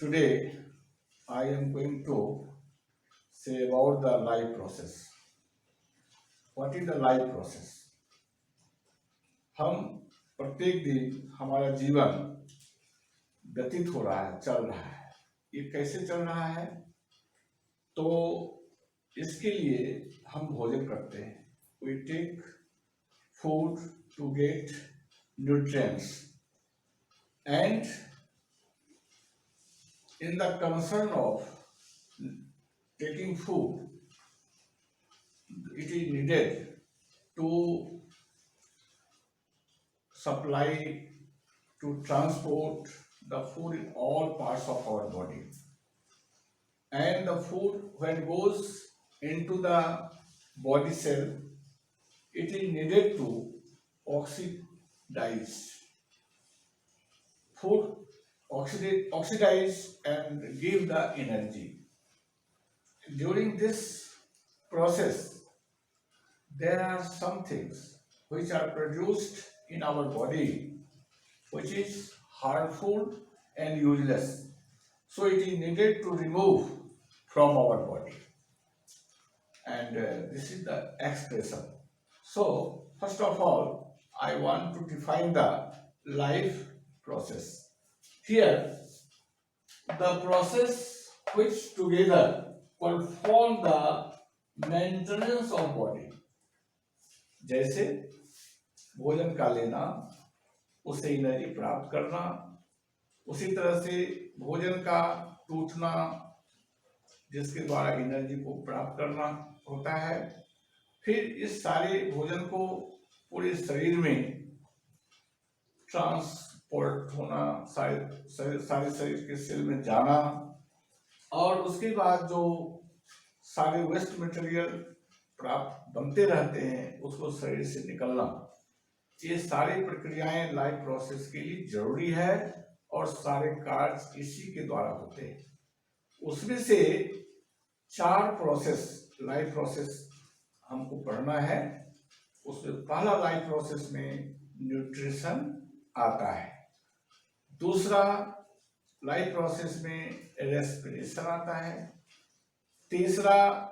Today, I am going to say about the life process. What is the life process? हम प्रत्येक दिन हमारा जीवन व्यतीत हो रहा है, चल रहा है। ये कैसे चल रहा है? तो इसके लिए हम भोजन करते हैं। We take food to get nutrients, and in the concern of taking food, it is needed to supply, to transport the food in all parts of our body. And the food, when goes into the body cell, it is needed to oxidize. Food oxidize and give the energy. During this process, there are some things which are produced in our body which is harmful and useless. So it is needed to remove from our body. And this is the expression. So first of all, I want to define the life process. Here, the process which together perform the maintenance of body. जैसे भोजन का लेना, उससे energy प्राप्त करना, उसी तरह से भोजन का टूटना, जिसके द्वारा एनर्जी को प्राप्त करना होता है। फिर इस सारे भोजन को पूरे शरीर में ट्रांसपोर्ट होना, सारे शरीर के सेल में जाना, और उसके बाद जो सारे वेस्ट मटेरियल प्राप्त बनते रहते हैं उसको शरीर से निकलना, ये सारी प्रक्रियाएं लाइफ प्रोसेस के लिए जरूरी है और सारे कार्य इसी के द्वारा होते हैं। उसमें से 4 प्रोसेस, लाइफ प्रोसेस हमको पढ़ना है। उसमें पहला लाइफ प्रोसेस में न्यूट्रिशन आता है, दूसरा लाइफ प्रोसेस में रेस्पिरेशन आता है, तीसरा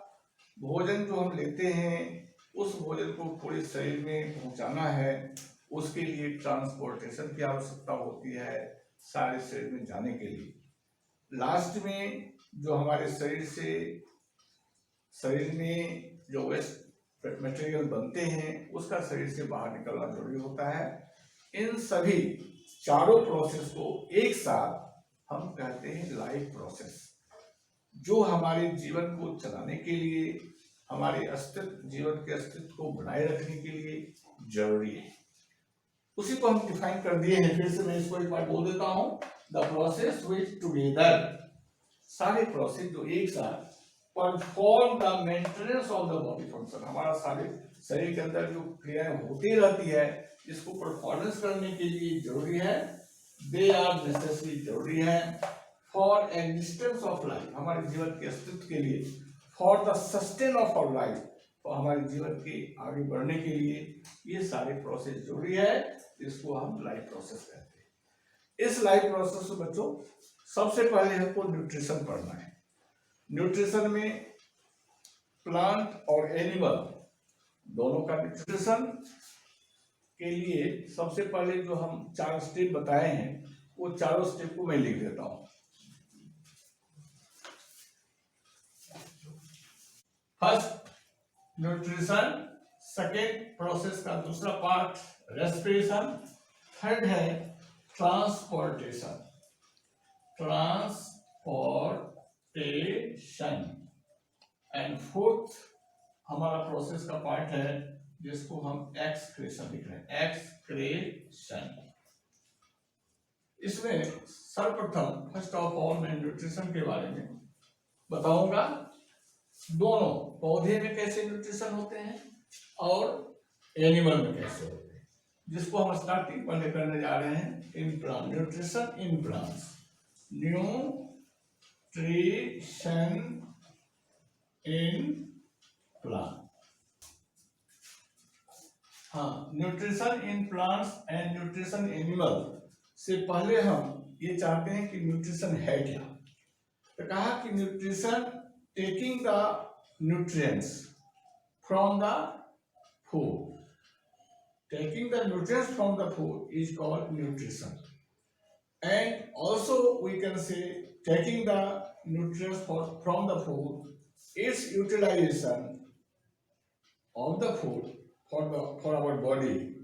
भोजन जो हम लेते हैं उस भोजन को पूरे शरीर में पहुंचाना है, उसके लिए ट्रांसपोर्टेशन की आवश्यकता होती है सारे शरीर में जाने के लिए। लास्ट में जो हमारे शरीर में जो वेस्ट मटेरियल बनते हैं उसका शरीर से बाहर निकलना जरूरी होता है। इन सभी चारों प्रोसेस को एक साथ हम कहते हैं लाइफ प्रोसेस, जो हमारे जीवन को चलाने के लिए, हमारे जीवन के अस्तित्व को बनाए रखने के लिए जरूरी है। उसी को हम डिफाइन कर दिए हैं। फिर से मैं इसको एक बार बोल देता हूं, द प्रोसेस विच टुगेदर, सारे प्रोसेस जो एक साथ perform the maintenance of the body function, हमारा सारे शरीर के अंदर जो क्रियाएं होती रहती है इसको परफॉर्मेंस करने के लिए जरूरी है। दे आर नेसेसरी, जरूरी है फॉर एग्जिस्टेंस ऑफ लाइफ, हमारे जीवन के अस्तित्व के लिए, for the sustain of our life, तो हमारे जीवन के आगे बढ़ने के लिए ये सारे प्रोसेस जरूरी है। इसको हम लाइफ प्रोसेस कहते हैं। इस लाइफ प्रोसेस में बच्चों सबसे पहले हमको न्यूट्रिशन पढ़ना है। न्यूट्रिशन में प्लांट और एनिमल दोनों का न्यूट्रिशन के लिए सबसे पहले जो हम 4 स्टेप बताए हैं वो चारों स्टेप को मैं लिख देता हूं। फर्स्ट न्यूट्रिशन, सेकेंड प्रोसेस का दूसरा पार्ट रेस्पिरेशन, थर्ड है ट्रांसपोर्टेशन, एंड फोर्थ हमारा प्रोसेस का पार्ट है जिसको हम एक्सक्रेशन लिख रहे हैं, एक्सक्रेशन। इसमें सर्वप्रथम फर्स्ट ऑफ ऑल मैं न्यूट्रिशन के बारे में बताऊंगा। दोनों पौधे में कैसे न्यूट्रिशन होते हैं और एनिमल में कैसे होते हैं, जिसको हम स्टार्टिंग पहले करने जा रहे हैं। In plant, nutrition in plants, nutrition in plant. हाँ, nutrition in plants and nutrition animal से पहले हम ये चाहते हैं कि न्यूट्रिशन है क्या। तो कहा कि nutrition taking the nutrients from the food, taking the nutrients from the food is called nutrition. And also we can say taking the nutrients from the food, its utilization of the food for our body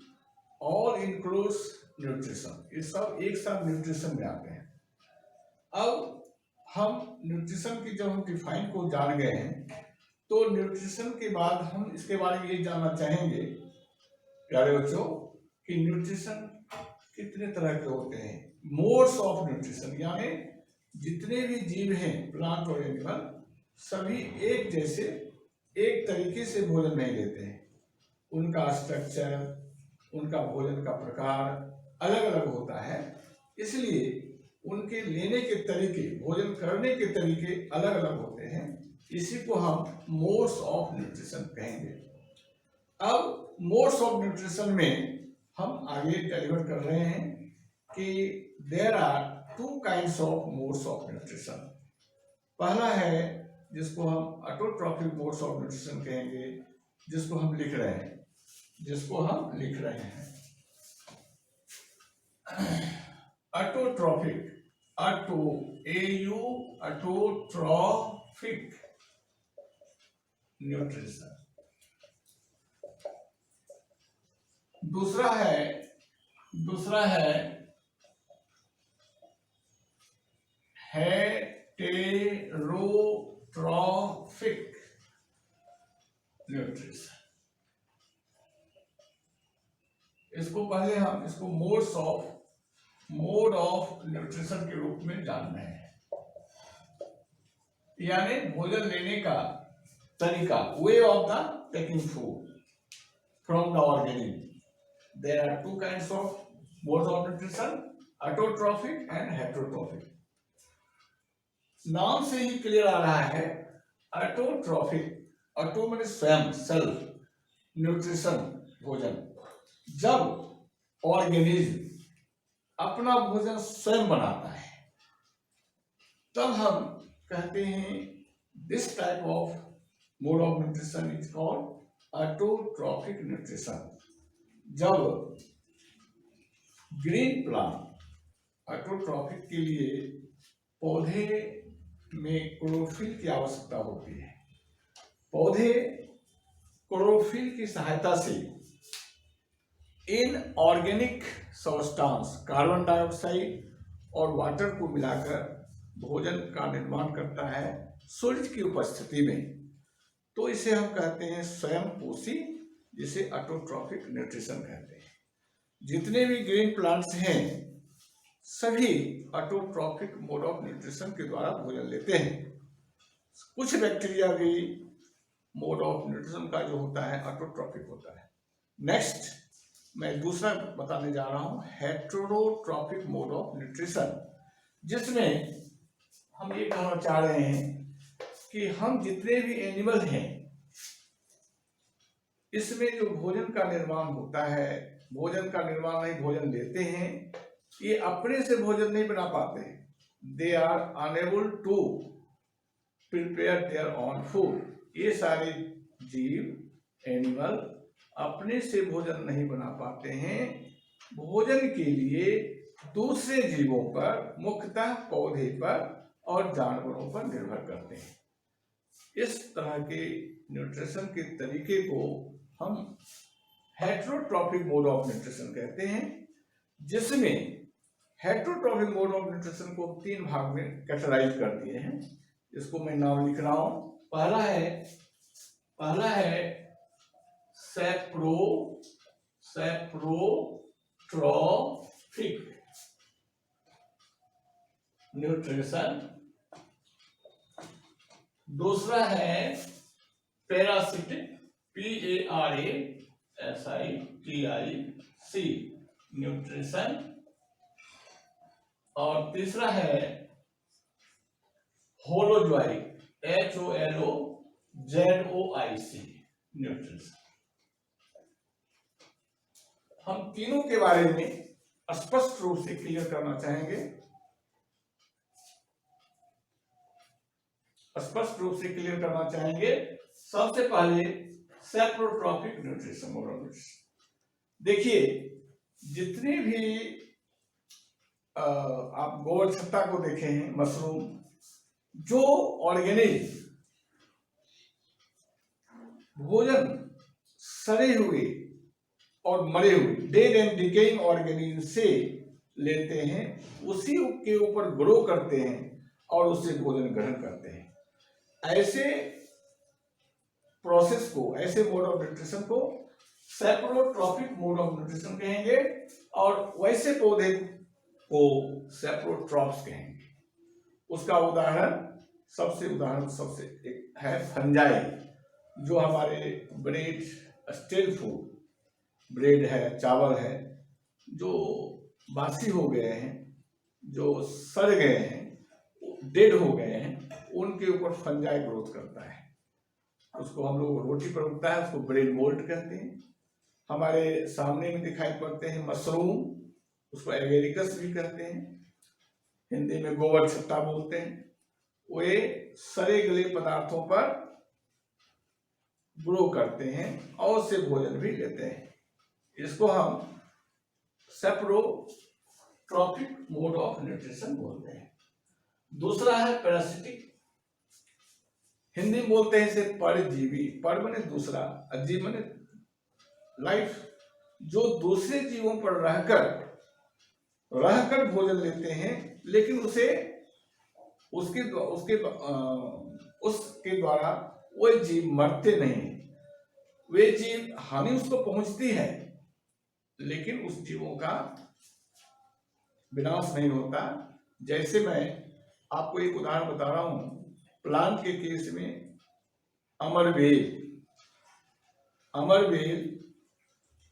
all includes nutrition. ये सब एक साथ nutrition में आते हैं। अब हम nutrition की जब हम डिफाइन को जान गए हैं तो न्यूट्रिशन के बाद हम इसके बारे में ये जानना चाहेंगे प्यारे बच्चों कि न्यूट्रिशन कितने तरह के होते हैं। मोड्स ऑफ न्यूट्रिशन यानी जितने भी जीव हैं प्लांट और एनिमल सभी एक जैसे एक तरीके से भोजन नहीं लेते हैं। उनका स्ट्रक्चर, उनका भोजन का प्रकार अलग अलग होता है, इसलिए उनके लेने के तरीके, भोजन करने के तरीके अलग अलग होते हैं। इसी को हम मोड्स ऑफ न्यूट्रिशन कहेंगे। अब मोड्स ऑफ न्यूट्रिशन में हम आगे डिलीवर कर रहे हैं कि there are two kinds of modes of nutrition. पहला है जिसको हम ऑटोट्रॉफिक मोड्स ऑफ न्यूट्रिशन कहेंगे, जिसको हम लिख रहे हैं ऑटोट्रॉफिक, ऑटोट्रॉफिक न्यूट्रिशन। दूसरा है हेटेरोट्रॉफिक न्यूट्रिशन। इसको पहले हम इसको मोड ऑफ न्यूट्रिशन के रूप में जान रहे हैं, यानी भोजन लेने का तरीका, way of the taking food from the organism. There are two kinds of modes of nutrition, autotrophic and heterotrophic. नाम से ही क्लियर आ रहा है ऑटोट्रॉफिक, ऑटो मैंने स्वयं, सेल्फ, न्यूट्रिशन भोजन। जब ऑर्गेनिज्म अपना भोजन स्वयं बनाता है तब हम कहते हैं this type of mode of nutrition is called autotrophic nutrition. जब ग्रीन प्लांट ऑटोट्रॉफिक के लिए पौधे में क्लोरोफिल की आवश्यकता होती है, पौधे क्लोरोफिल की सहायता से in organic substance carbon dioxide और वाटर को मिलाकर भोजन का निर्माण करता है सूरज की उपस्थिति में। तो इसे हम कहते हैं स्वयं पोषी, जिसे ऑटोट्रॉफिक न्यूट्रिशन कहते हैं। जितने भी ग्रीन प्लांट्स हैं सभी ऑटोट्रॉफिक मोड ऑफ न्यूट्रिशन के द्वारा भोजन लेते हैं। कुछ बैक्टीरिया भी मोड ऑफ न्यूट्रिशन का जो होता है ऑटोट्रॉफिक होता है। नेक्स्ट मैं दूसरा बताने जा रहा हूं हेटेरोट्रॉफिक मोड ऑफ न्यूट्रिशन, जिसमें हम ये कहना चाह रहे हैं कि हम जितने भी एनिमल हैं इसमें जो भोजन का निर्माण होता है, भोजन का निर्माण नहीं, भोजन लेते हैं, ये अपने से भोजन नहीं बना पाते। They are unable to prepare their own food. ये सारे जीव, एनिमल अपने से भोजन नहीं बना पाते हैं, भोजन के लिए दूसरे जीवों पर, मुख्यतः पौधे पर और जानवरों पर निर्भर करते हैं। इस तरह के न्यूट्रिशन के तरीके को हम हेटेरोट्रॉफिक मोड ऑफ न्यूट्रिशन कहते हैं, जिसमें हेटेरोट्रॉफिक मोड ऑफ न्यूट्रिशन को 3 भाग में कैटेगराइज कर दिए हैं। इसको मैं नाम लिख रहा हूं। पहला है सेप्रोट्रॉफिक न्यूट्रिशन। दूसरा है पैरासिटिक, PARASITIC न्यूट्रिशन। और तीसरा है होलोजोइक, HOLOZOIC न्यूट्रिशन। हम तीनों के बारे में स्पष्ट रूप से क्लियर करना चाहेंगे। स्पष्ट रूप से क्लियर करना चाहेंगे। सबसे पहले saprotrophic nutrition, mode of nutrition. देखिए, जितने भी आप गोबर छत्ता को देखे हैं, मशरूम, जो ऑर्गेनिक भोजन सड़े हुए और मरे हुए, डेड एंड डिकेइंग ऑर्गेनिज्म से लेते हैं, उसी के ऊपर ग्रो करते हैं और उससे भोजन ग्रहण करते हैं। ऐसे प्रोसेस को, ऐसे मोड ऑफ न्यूट्रिशन को सेप्रोट्रॉपिक मोड ऑफ न्यूट्रिशन कहेंगे, और वैसे पौधे को सेप्रोट्रॉप्स कहेंगे। उसका उदाहरण सबसे एक है फंजाई, जो हमारे ब्रेड, स्टेल फूड, ब्रेड है, चावल है, जो बासी हो गए हैं, जो सड़ गए हैं, डेड हो गए हैं, उनके ऊपर फंजाई ग्रोथ करता है। उसको हम लोग रोटी पर उगता है, उसको ब्रेड मोल्ड कहते हैं। हमारे सामने में दिखाई पड़ते हैं मशरूम, उसको एगेरिकस भी कहते हैं, हिंदी में गोबर छत्ता बोलते हैं। वे सड़े गले पदार्थों पर ग्रो करते हैं और उससे भोजन भी लेते हैं। इसको हम सेप्रोट्रॉपिक मोड ऑफ न्यूट्रिशन बोलते हैं। दूसरा है पैरासिटिक, हिंदी में बोलते हैं इसे परजीवी। पर माने दूसरा, अजीव माने लाइफ, जो दूसरे जीवों पर रहकर भोजन लेते हैं, लेकिन उसके द्वारा वो जीव मरते नहीं। वे जीव, हानि उसको पहुंचती है, लेकिन उस जीवों का विनाश नहीं होता। जैसे मैं आपको एक उदाहरण बता रहा हूं, प्लांट के केस में अमरबेल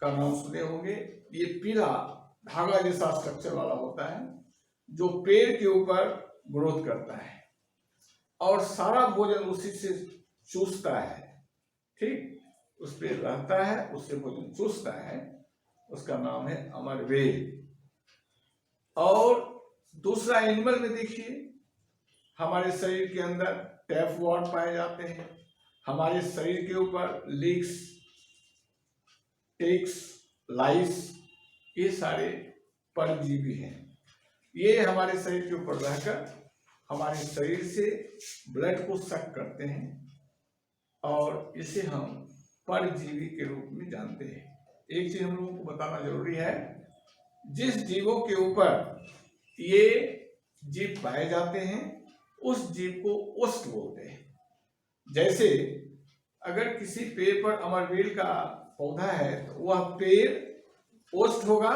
का नाम सुने होंगे। ये पीला धागा जैसा स्ट्रक्चर वाला होता है, जो पेड़ के ऊपर ग्रोथ करता है और सारा भोजन उसी से चूसता है। ठीक, उस पे रहता है, उससे भोजन चूसता है, उसका नाम है अमरबेल। और दूसरा एनिमल में देखिए, हमारे शरीर के अंदर टैपवॉट पाए जाते हैं, हमारे शरीर के ऊपर लीक्स, टिक्स, लाइस, ये सारे परजीवी हैं। ये हमारे शरीर के ऊपर रहकर हमारे शरीर से ब्लड को सक करते हैं और इसे हम परजीवी के रूप में जानते हैं। एक चीज हम लोगों को बताना जरूरी है, जिस जीवों के ऊपर ये जीव पाए जाते हैं, उस जीव को ओस्ट बोलते हैं। जैसे अगर किसी पेड़ पर अमरबेल का पौधा है, तो वह पेड़ ओस्ट होगा,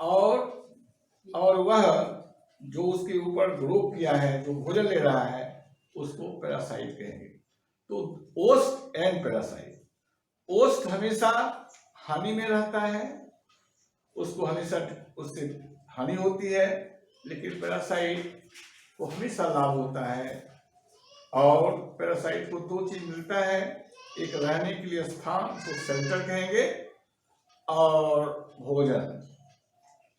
और वह जो उसके ऊपर ग्रो किया है, जो भोजन ले रहा है, उसको पैरासाइट कहेंगे। तो ओस्ट एंड पैरासाइट, ओस्ट हमेशा हानि में रहता है, उसको हमेशा उससे हानि होती है, लेकिन पैरासाइट को हमेशा लाभ होता है। और पैरासाइट को दो चीज मिलता है, एक रहने के लिए स्थान, तो शेल्टर कहेंगे, और भोजन।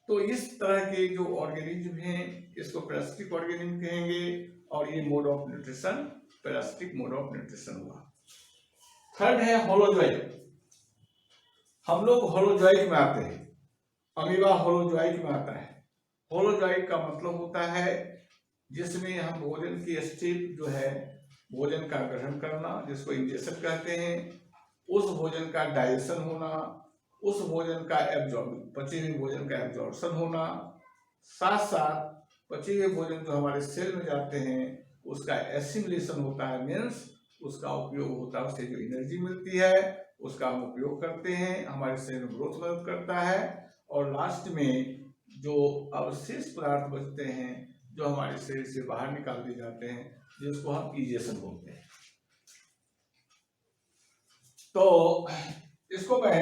तो इस तरह के जो ऑर्गेनिज्म हैं, इसको पैरासिटिक ऑर्गेनिज्म कहेंगे, और ये mode of nutrition parasitic mode of nutrition हुआ। थर्ड है होलोजोइक। हम लोग होलोजोइक में आते हैं, अमीबा होलोजोइक में आता है। होलोजोइक का मतलब होता है जिसमें हम भोजन की स्टेप जो है, भोजन का ग्रहण करना, जिसको इंजेशन कहते हैं, उस भोजन का डाइजेशन होना, उस भोजन का पचे हुए भोजन का एब्जॉर्प्शन होना, साथ साथ पचे हुए भोजन जो हमारे सेल में जाते हैं, उसका एसिमिलेशन होता है, मीन्स उसका उपयोग होता है, उससे जो एनर्जी मिलती है उसका हम उपयोग करते हैं, हमारे शरीर में ग्रोथ मदद करता है, और लास्ट में जो अवशेष पदार्थ बचते हैं, जो हमारे शरीर से बाहर निकाल दिए जाते हैं, जिसको हम इजेशन बोलते हैं। तो इसको मैं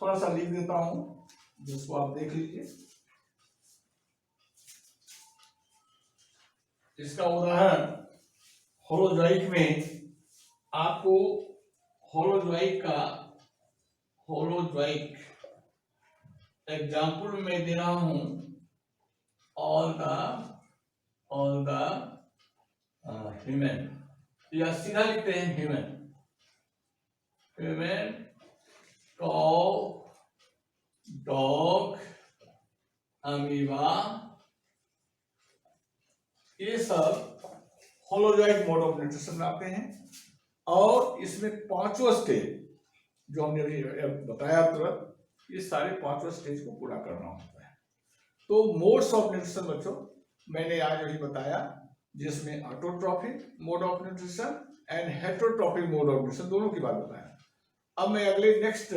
थोड़ा सा लिख देता हूं, जिसको आप देख लीजिए। इसका उदाहरण होलोजोइक में आपको होलोजोइक एग्जाम्पल में दे रहा हूं, ऑल द ह्यूमन या सीधा लिखते हैं ह्यूमन, ह्यूमन, कॉ, डॉग, अमीबा, ये सब होलोजॉइक मोड ऑफ न्यूट्रिशन में आते हैं। और इसमें पांचवा स्टेज जो हमने अभी बताया तुरंत, ये सारे पांचवा स्टेज को पूरा करना होता है। तो मोड्स ऑफ न्यूट्रिशन बच्चों मैंने आज अभी बताया, जिसमें autotrophic mode of nutrition and heterotrophic mode of nutrition दोनों की बात बताया। अब मैं अगले नेक्स्ट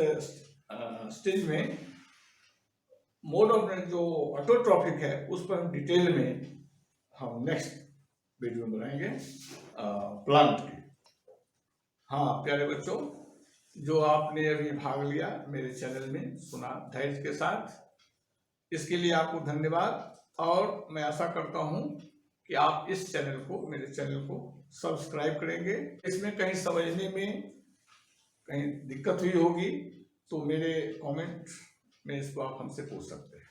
स्टेज में मोड ऑफ जो ऑटोट्रॉफिक है उस पर हम डिटेल में हम नेक्स्ट वीडियो में बनाएंगे प्लांट की। हाँ प्यारे बच्चों, जो आपने अभी भाग लिया मेरे चैनल में, सुना धैर्य के साथ, इसके लिए आपको धन्यवाद। और मैं आशा करता हूं कि आप इस चैनल को, मेरे चैनल को सब्सक्राइब करेंगे। इसमें कहीं समझने में कहीं दिक्कत हुई होगी तो मेरे कमेंट में इसको आप हमसे पूछ सकते हैं।